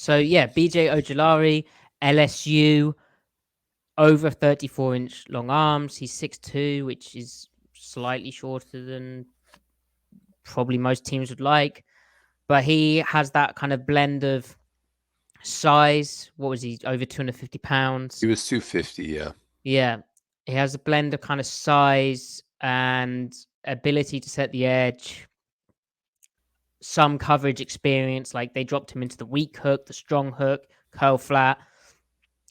So yeah, BJ Ojulari, LSU, over 34-inch long arms. He's 6'2", which is slightly shorter than probably most teams would like. But he has that kind of blend of size. What was he? Over 250 pounds. He was 250, yeah. Yeah. He has a blend of kind of size and ability to set the edge, some coverage experience. Like they dropped him into the weak hook, the strong hook, curl flat.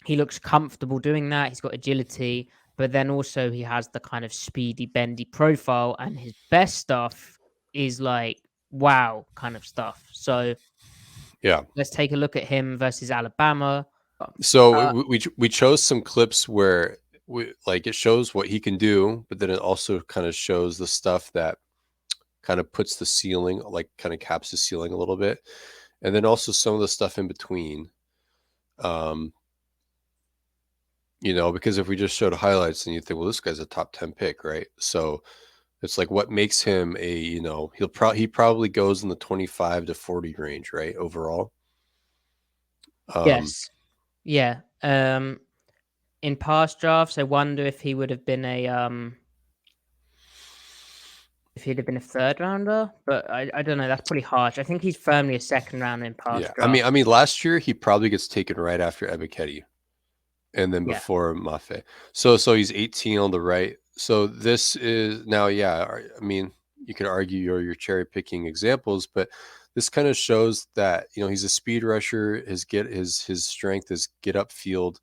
He looks comfortable doing that. He's got agility, but then also he has the kind of speedy, bendy profile, and his best stuff is like wow kind of stuff. So Yeah. let's take a look at him versus Alabama. So we chose some clips where like it shows what he can do, but then it also kind of shows the stuff that kind of puts the ceiling, like kind of caps the ceiling a little bit, and then also some of the stuff in between. Because if we just showed highlights, then you think, well, this guy's a top 10 pick, right? So it's like what makes him he probably goes in the 25 to 40 range, right? Overall. Yes, yeah. In past drafts, I wonder if he would have been if he'd have been a third rounder, but I don't know. That's pretty harsh. I think he's firmly a second rounder in past Yeah. drafts. I mean, last year he probably gets taken right after Ebiketie and then Yeah, before Mafe. So he's 18 on the right. So this is now, yeah. I mean, you could argue you're cherry picking examples, but this kind of shows that he's a speed rusher. His strength is get up field,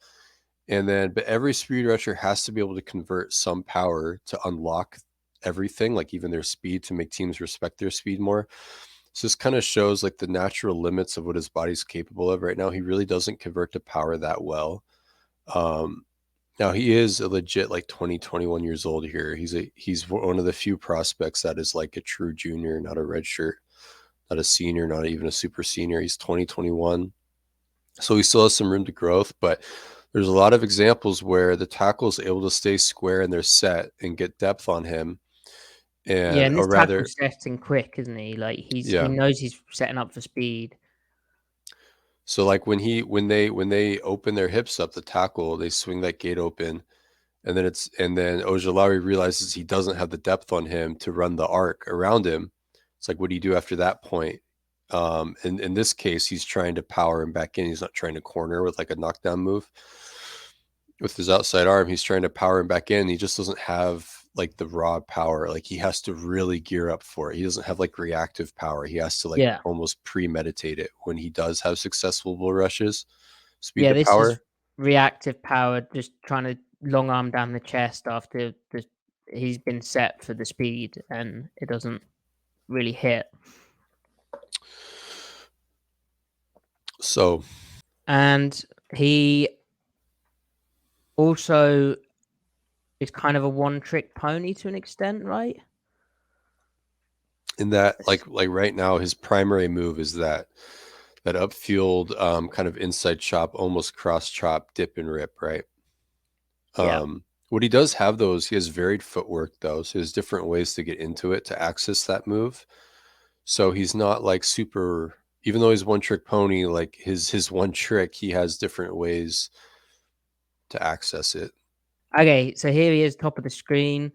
but every speed rusher has to be able to convert some power to unlock everything, like even their speed, to make teams respect their speed more. So this kind of shows like the natural limits of what his body's capable of right now. He really doesn't convert to power that well. Um, Now he is a legit like 20, 21 years old here. He's one of the few prospects that is like a true junior, not a red shirt, not a senior, not even a super senior. He's 2021. So he still has some room to growth, but there's a lot of examples where the tackle is able to stay square in their set and get depth on him. yeah. And Or this rather, tackle's setting quick, isn't he? Like he yeah. knows he's setting up for speed. So like when they open their hips up, the tackle, they swing that gate open, and then Ojulari realizes he doesn't have the depth on him to run the arc around him. It's like, what do you do after that point? In this case, he's trying to power him back in. He's not trying to corner with like a knockdown move with his outside arm. He's trying to power him back in. He just doesn't have like the raw power. Like he has to really gear up for it. He doesn't have like reactive power. He has to like Yeah, almost premeditate it when he does have successful bull rushes. Speed yeah. to This is power. reactive power, just trying to long arm down the chest after he's been set for the speed, and it doesn't really hit. So And he also is kind of a one-trick pony to an extent, right? in that like right now, his primary move is that upfield kind of inside chop, almost cross chop, dip and rip, right? Yeah. What he does have those, he has varied footwork though, so there's different ways to get into it to access that move. So he's not like super, even though he's one trick pony, like his one trick, he has different ways to access it. Okay, so here he is, top of the screen,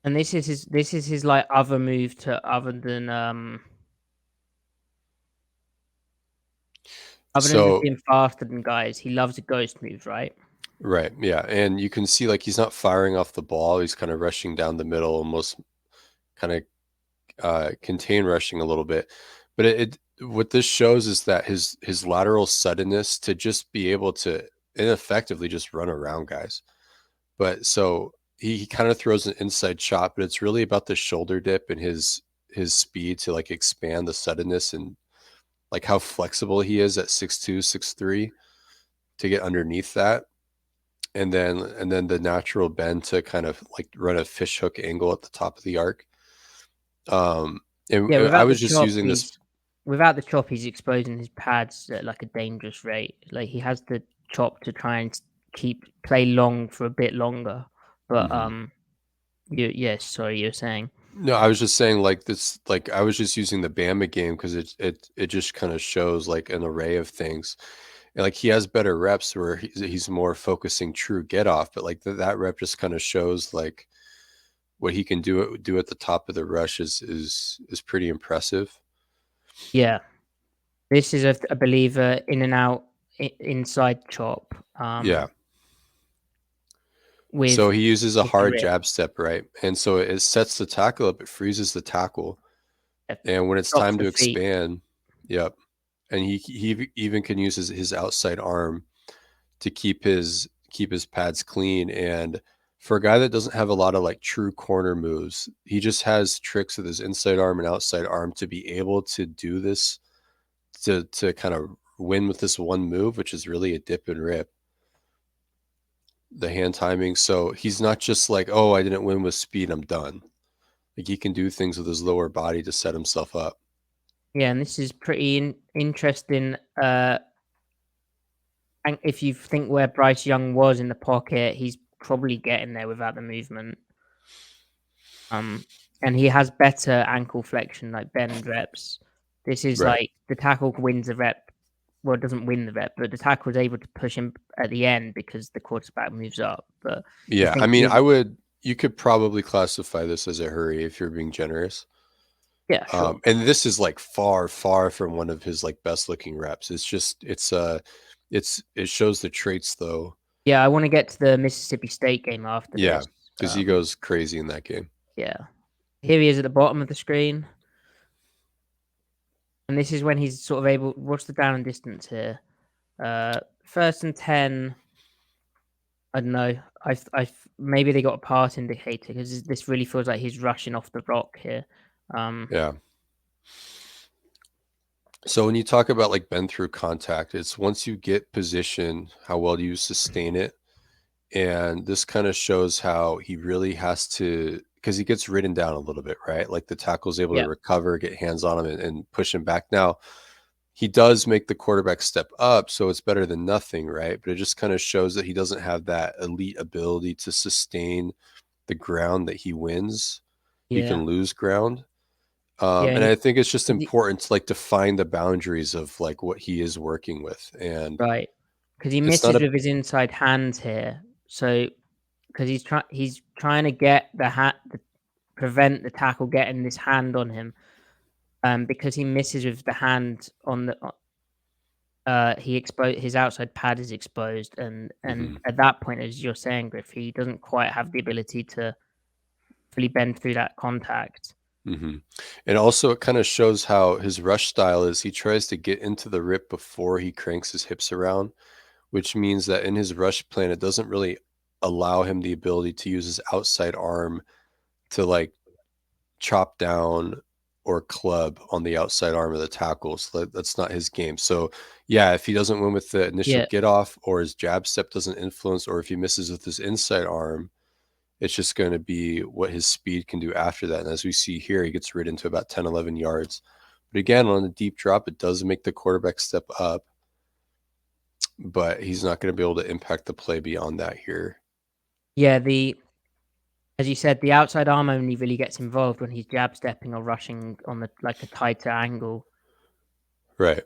and this is his like other move to other than just So being faster than guys. He loves a ghost move, right? right, yeah, and you can see like he's not firing off the ball. He's kind of rushing down the middle, almost kind of contain rushing a little bit. But what this shows is that his lateral suddenness to just be able to ineffectively just run around guys. But so he kind of throws an inside shot, but it's really about the shoulder dip and his speed to like expand the suddenness and like how flexible he is at 6'2", 6'3", to get underneath that. And then the natural bend to kind of like run a fish hook angle at the top of the arc. And Yeah, I was just using this. without the chop, he's exposing his pads at like a dangerous rate. Like he has the chop to try and keep play long for a bit longer. But Mhm. yes, sorry, you're saying. No, I was just saying like this, like I was just using the Bama game because it just kind of shows like an array of things. And like he has better reps where he's more focusing true get off, but like that rep just kind of shows like what he can do at the top of the rush is pretty impressive. Yeah, this is I believe in and out inside chop Yeah. So with he uses a the hard rip. jab step, right? And so it sets the tackle up, it freezes the tackle. And when it's Stops time the to feet. expand, yep. And he even can use his outside arm to keep his pads clean. And for a guy that doesn't have a lot of like true corner moves, he just has tricks with his inside arm and outside arm to be able to do this to kind of win with this one move, which is really a dip and rip, the hand timing. So he's not just like, oh, I didn't win with speed, I'm done. Like he can do things with his lower body to set himself up. Yeah, and this is pretty interesting. And if you think where Bryce Young was in the pocket, he's probably getting there without the movement. And he has better ankle flexion, like bend reps. This is Right. like the tackle wins the rep. Well, it doesn't win the rep, but the tackle is able to push him at the end because the quarterback moves up. But you Yeah. I think mean, with you could probably classify this as a hurry if you're being generous. yeah, sure. And this is like far, far from one of his like best looking reps. It shows the traits though. Yeah, I want to get to the Mississippi State game after Yeah. this. Cause he goes crazy in that game. Yeah. Here he is at the bottom of the screen. And this is when he's sort of able. What's the down and distance here? First and 10. I don't know. I maybe they got a pass indicator because this really feels like he's rushing off the rock here. Yeah. So when you talk about like bend through contact, it's once you get position, how well do you sustain it? And this kind of shows how he really has to, because he gets ridden down a little bit, right? Like the tackle's able to Yeah, recover, get hands on him, and push him back. Now, he does make the quarterback step up, so it's better than nothing, right? But it just kind of shows that he doesn't have that elite ability to sustain the ground that he wins. He yeah, can lose ground. yeah. And And I think it's just he, important to like define the boundaries of like what he is working with. And right, because he it's not misses a with his inside hands here. So because he's trying to get the prevent the tackle getting this hand on him. Because he misses with the hand on the he exposed his outside pad is exposed, and mhm, at that point, as you're saying, Griff, he doesn't quite have the ability to fully bend through that contact. mhm. And also it kind of shows how his rush style is he tries to get into the rip before he cranks his hips around, which means that in his rush plan, it doesn't really allow him the ability to use his outside arm to like chop down or club on the outside arm of the tackle. So that's not his game. So yeah, if he doesn't win with the initial Yeah, get off or his jab step doesn't influence, or if he misses with his inside arm, it's just going to be what his speed can do after that. And as we see here, he gets rid into about 10, 11 yards. But again, on the deep drop, it does make the quarterback step up, but he's not going to be able to impact the play beyond that here. yeah. The as you said, the outside arm only really gets involved when he's jab stepping or rushing on the like a tighter angle. Right.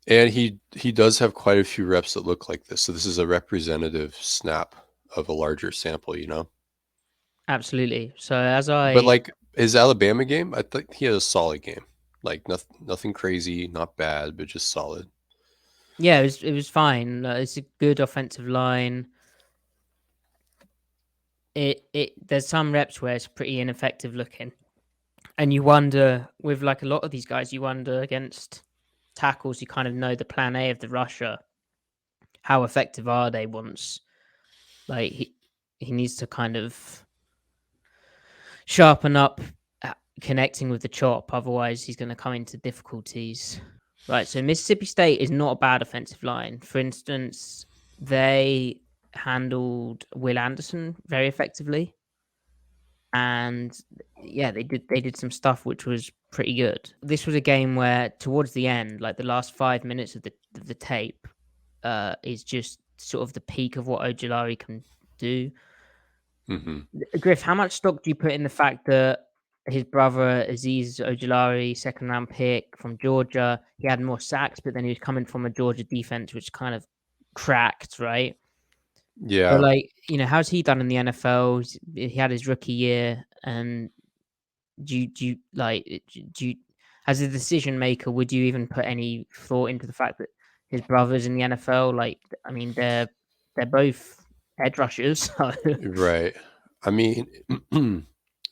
And he does have quite a few reps that look like this. So this is a representative snap of a larger sample, you know. Absolutely. So But like his Alabama game, I think he had a solid game. Like nothing crazy, not bad, but just solid. yeah, it was fine. It's a good offensive line. It there's some reps where it's pretty ineffective looking, and you wonder with like a lot of these guys, you wonder against tackles, you kind of know the plan A of the rusher. How effective are they once like he needs to kind of sharpen up connecting with the chop, otherwise he's going to come into difficulties. Right, so Mississippi State is not a bad offensive line. For instance, they handled Will Anderson very effectively, and yeah, they did some stuff which was pretty good. This was a game where towards the end, like the last 5 minutes of the tape, is just sort of the peak of what Ojulari can do. Hmm. Griff, how much stock do you put in the fact that his brother Aziz Ojulari, second round pick from Georgia. He had more sacks, but then he was coming from a Georgia defense which kind of cracked, right? So, Yeah. like, how's he done in the NFL? He had his rookie year, and do you like do you as a decision maker, would you even put any thought into the fact that his brother's in the NFL? Like, I mean, they're both edge rushers, so Right. I mean,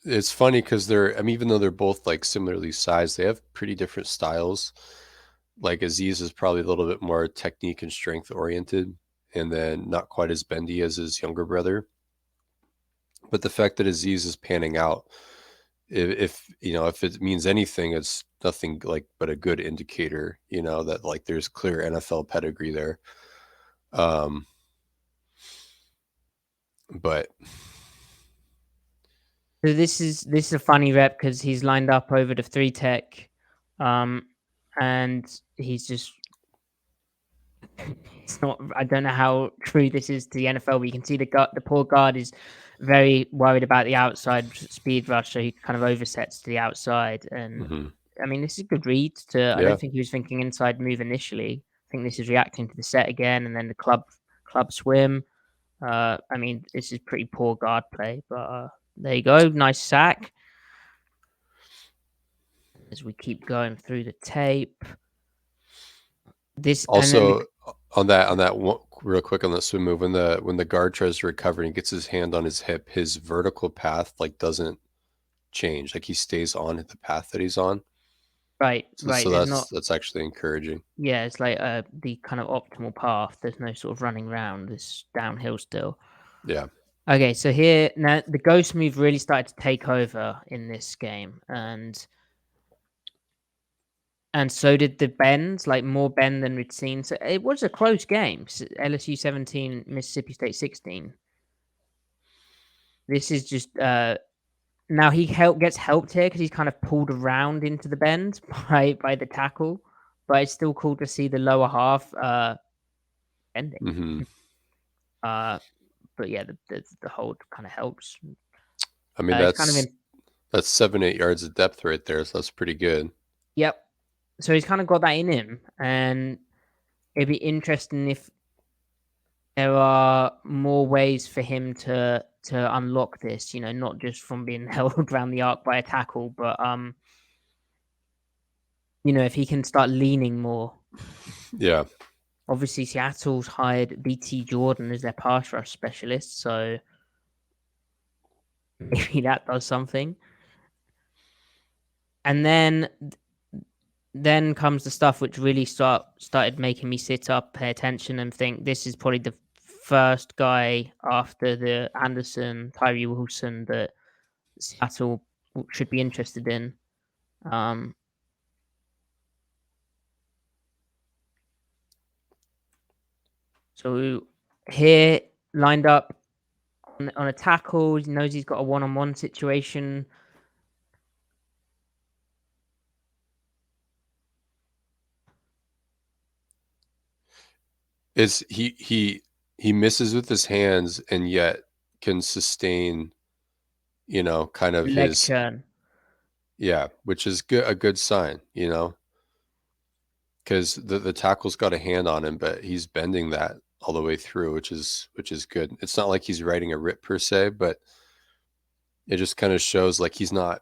it's funny because they're, I mean, even though they're both like similarly sized, they have pretty different styles. Like Aziz is probably a little bit more technique and strength oriented, and then not quite as bendy as his younger brother. But the fact that Aziz is panning out, if it means anything, it's nothing like but a good indicator, that like there's clear NFL pedigree there. Um, but So this is a funny rep because he's lined up over the 3 tech, and he's just it's not. I don't know how true this is to the NFL, but you can see the poor guard is very worried about the outside speed rush, so he kind of oversets to the outside. And mhm. I mean, this is a good read. I Yeah. don't think he was thinking inside move initially. I think this is reacting to the set again, and then the club swim. I mean, this is pretty poor guard play, but there you go. Nice sack. As we keep going through the tape. This and then Also, on that one, real quick on the swim move, when the guard tries to recover and he gets his hand on his hip, his vertical path like doesn't change. Like he stays on the path that he's on. right, So right. so There's that's not. that's actually encouraging. Yeah, it's like the kind of optimal path. There's no sort of running around. This downhill still. Yeah. Okay, so here now the ghost move really started to take over in this game, and so did the bends, like more bend than we'd seen. So it was a close game. LSU 17, Mississippi State 16. This is just now he gets helped here because he's kind of pulled around into the bend by the tackle, but it's still cool to see the lower half bending. Hmm. But yeah, the hold kind of helps. I mean, It's kind of in. that's 7-8 yards of depth right there. So that's pretty good. Yep. So he's kind of got that in him, and it'd be interesting if there are more ways for him to unlock this. Not just from being held around the arc by a tackle, but if he can start leaning more. Yeah. Obviously, Seattle's hired BT Jordan as their pass rush specialist, so maybe that does something. And then comes the stuff which really started making me sit up, pay attention, and think this is probably the first guy after the Anderson, Tyree Wilson that Seattle should be interested in. So here, lined up on a tackle, he knows he's got a one-on-one situation. Is he misses with his hands and yet can sustain, kind of Leg his, turn. yeah, which is good, a good sign, because the tackle's got a hand on him, but he's bending that all the way through, which is good. It's not like he's riding a rip per se, but it just kind of shows like he's not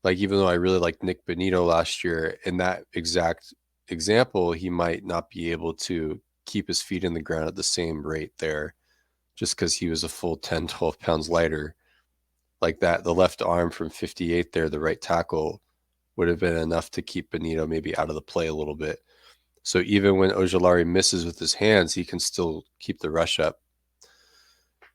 like, even though I really liked Nick Benito last year, in that exact example, he might not be able to keep his feet in the ground at the same rate there, just because he was a full 10, 12 pounds lighter. Like that, the left arm from 58 there, the right tackle, would have been enough to keep Benito maybe out of the play a little bit. So even when Ojulari misses with his hands, he can still keep the rush up.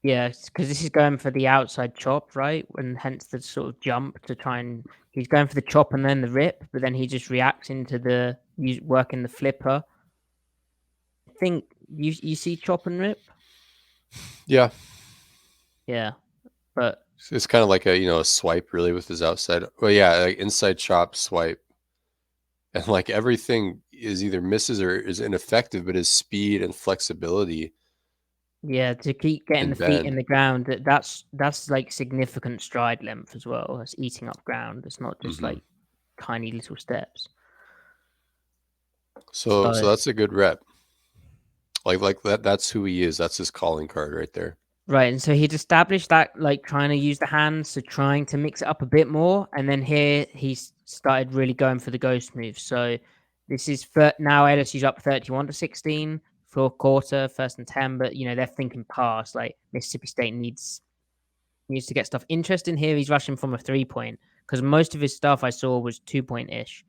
Yeah, because this is going for the outside chop, right? And hence the sort of jump to try and he's going for the chop and then the rip, but then he just reacts into the working the flipper. I think you see chop and rip. Yeah, Yeah, but it's kind of like a swipe really with his outside. Well, yeah, like inside chop, swipe, and like everything is either misses or is ineffective, but his speed and flexibility Yeah, to keep getting the and feet in bend. the ground, that's like significant stride length as well. That's eating up ground. It's not just Hmm. like tiny little steps. So So that's a good rep. Like that's who he is. That's his calling card right there. right, and so he'd established that like trying to use the hands, so trying to mix it up a bit more, and then here he's started really going for the ghost move. So this is now LSU's up 31-16, fourth quarter, 1st and 10, but they're thinking pass. Like Mississippi State needs to get stuff interesting here. He's rushing from a 3 point because most of his stuff I saw was 2 point ish.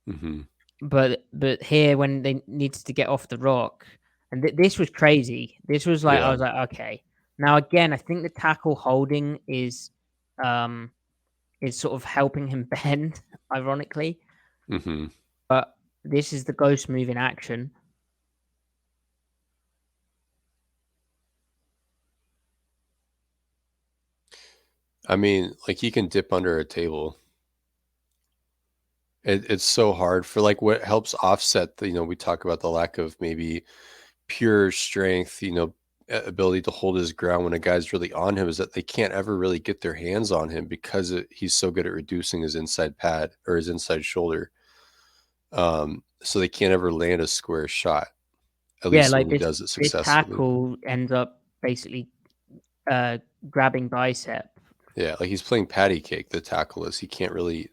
Hmm. But here when they needed to get off the rock, and this was crazy. This was like I Yeah. was like, okay. Now again, I think the tackle holding um is sort of helping him bend, ironically. Hmm. But this is the ghost move in action. I mean, like he can dip under a table. It's so hard for like what helps offset the, we talk about the lack of maybe pure strength, ability to hold his ground when a guy's really on him is that they can't ever really get their hands on him because he's so good at reducing his inside pad or his inside shoulder. So they can't ever land a square shot, at Yeah, least like when he this does it this successfully. tackle ends up basically grabbing bicep. Yeah, like he's playing patty cake, the tackle is. He can't really.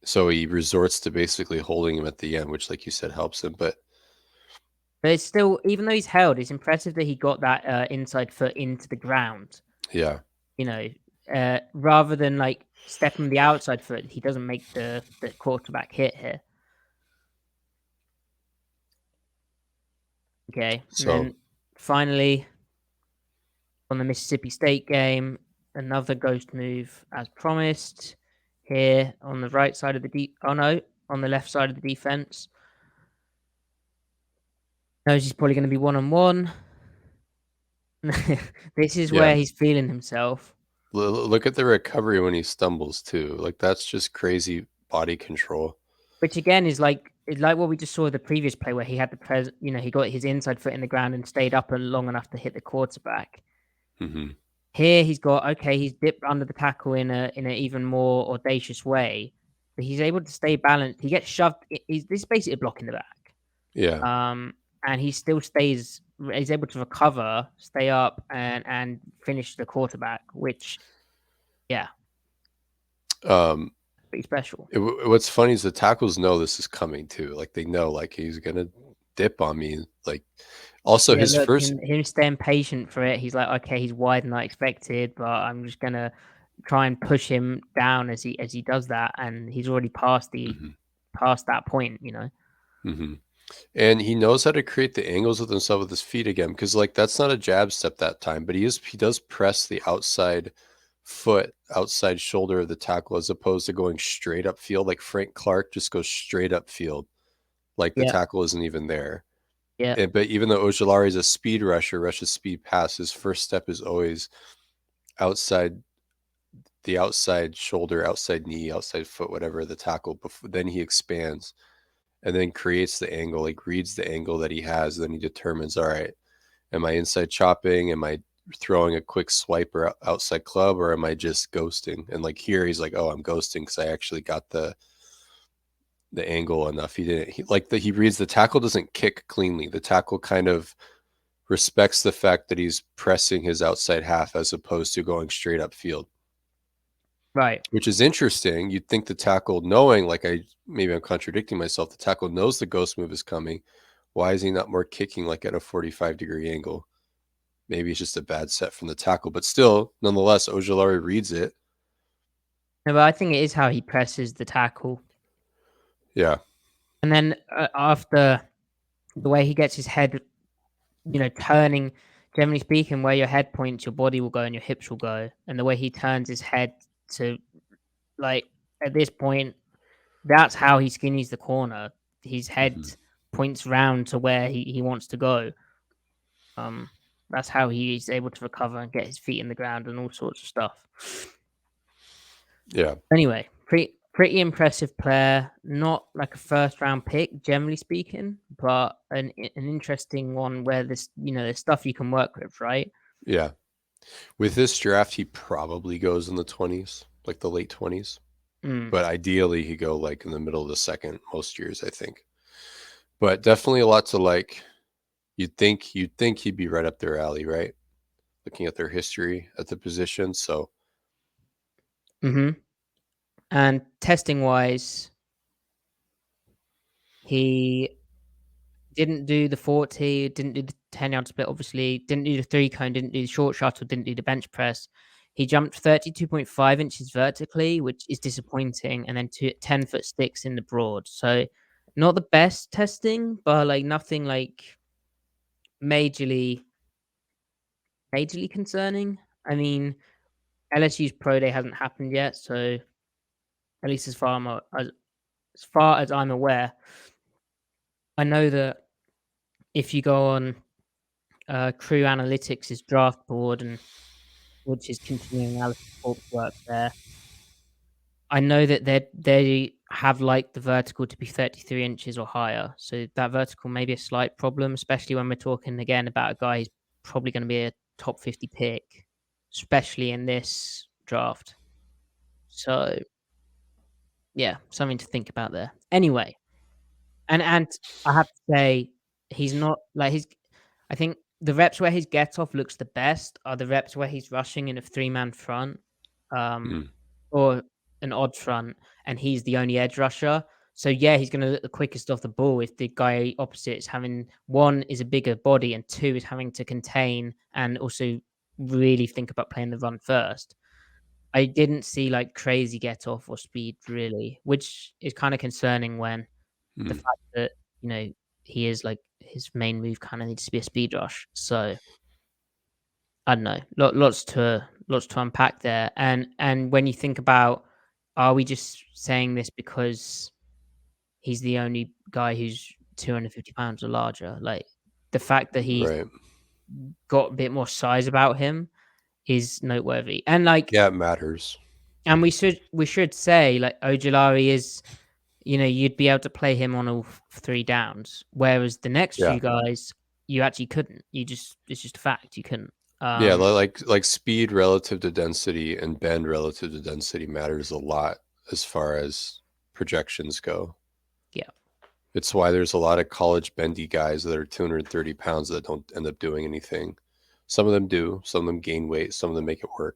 So he resorts to basically holding him at the end, which, like you said, helps him. But But it's still, even though he's held, it's impressive that he got that inside foot into the ground. yeah, You know, rather than like stepping the outside foot, he doesn't make the quarterback hit here. Okay, and so then finally on the Mississippi State game, another ghost move as promised. Here on the right side of the oh no, on the left side of the defense. Knows he's probably going to be 1-on-1. This is yeah. where he's feeling himself. Look at the recovery when he stumbles too. Like that's just crazy body control. Which again is like what we just saw the previous play where he had he got his inside foot in the ground and stayed up long enough to hit the quarterback. Hmm. Here he's dipped under the tackle in an even more audacious way, but he's able to stay balanced. He gets shoved. This is basically a block in the back. Yeah. And he still stays. He's able to recover, stay up, and finish the quarterback, which yeah, Um, pretty special. what's funny is the tackles know this is coming too. Like they know, like he's gonna dip on me. Like also Yeah, his look, first. him staying patient for it. He's like, okay, he's wider than I expected, but I'm just gonna try and push him down as he does that, and he's already Mhm, past that point. mhm. And he knows how to create the angles with himself with his feet again, because like that's not a jab step that time, but he does press the outside foot, outside shoulder of the tackle as opposed to going straight up field. Like Frank Clark just goes straight up field, like the Yeah, tackle isn't even there. yeah, But even though Ojulari is a speed rusher, rushes speed pass, his first step is always outside the outside shoulder, outside knee, outside foot, whatever the tackle. Before, then he expands and then creates the angle, like reads the angle that he has. Then he determines, all right, am I inside chopping? Am I throwing a quick swipe or outside club, or am I just ghosting? And like here, he's like, oh, I'm ghosting because I actually got the angle enough. He didn't he reads the tackle doesn't kick cleanly. The tackle kind of respects the fact that he's pressing his outside half as opposed to going straight up field, right. which is interesting. You'd think the tackle, knowing, like maybe I'm contradicting myself, the tackle knows the ghost move is coming. Why is he not more kicking like at a 45-degree angle? Maybe it's just a bad set from the tackle, but still, nonetheless, Ojulari reads it. No, but I think it is how he presses the tackle, Yeah. and then after the way he gets his head, turning. Generally speaking, where your head points, your body will go and your hips will go, and the way he turns his head to like at this point, that's how he skinnies the corner. His head Hmm. points round to where he wants to go. Um, that's how he's able to recover and get his feet in the ground and all sorts of stuff. Yeah. Anyway, pretty impressive player. Not like a first round pick, generally speaking, but an interesting one where there's stuff you can work with, right? Yeah. With this draft, he probably goes in the 20s, like the late 20s. Mm. But ideally, he'd go like in the middle of the second most years, I think. But definitely a lot to like. You'd think he'd be right up their alley, right? Looking at their history at the position. So Mm-hmm. And testing wise, he didn't do the 40, didn't do the 10-yard split, obviously, didn't do the 3-cone, didn't do the short shuttle, didn't do the bench press. He jumped 32.5 inches vertically, which is disappointing, and then 10-foot sticks in the broad. So not the best testing, but like nothing like majorly concerning. I mean, LSU's pro day hasn't happened yet, so at least as far as I'm aware, I know that if you go on Crew Analytics' draft board, and which is continuing analysis corpse work there, I know that they have like the vertical to be 33 inches or higher. So that vertical may be a slight problem, especially when we're talking again about a guy who's probably going to be a top 50 pick, especially in this draft. So yeah, something to think about there. Anyway, and I have to say he's not like his. I think the reps where his get off looks the best are the reps where he's rushing in a 3-man front, um, mm, or an odd front, and he's the only edge rusher. So yeah, he's going to look the quickest off the ball if the guy opposite is having, one is a bigger body, and two is having to contain and also really think about playing the run first. I didn't see like crazy get off or speed really, which is kind of concerning when the mm. fact that, he is like his main move kind of needs to be a speed rush. So I don't know, lots to unpack there. And when you think about, are we just saying this because he's the only guy who's 250 pounds or larger? Like the fact that he's Right. got a bit more size about him is noteworthy. And like, Yeah, it matters. and we should say like Ojulari is, you'd be able to play him on all 3 downs, whereas the next Yeah. few guys you actually couldn't. It's just a fact you couldn't. Yeah, like speed relative to density and bend relative to density matters a lot as far as projections go. Yeah, It's why there's a lot of college bendy guys that are 230 pounds that don't end up doing anything. Some of them do, some of them gain weight, some of them make it work.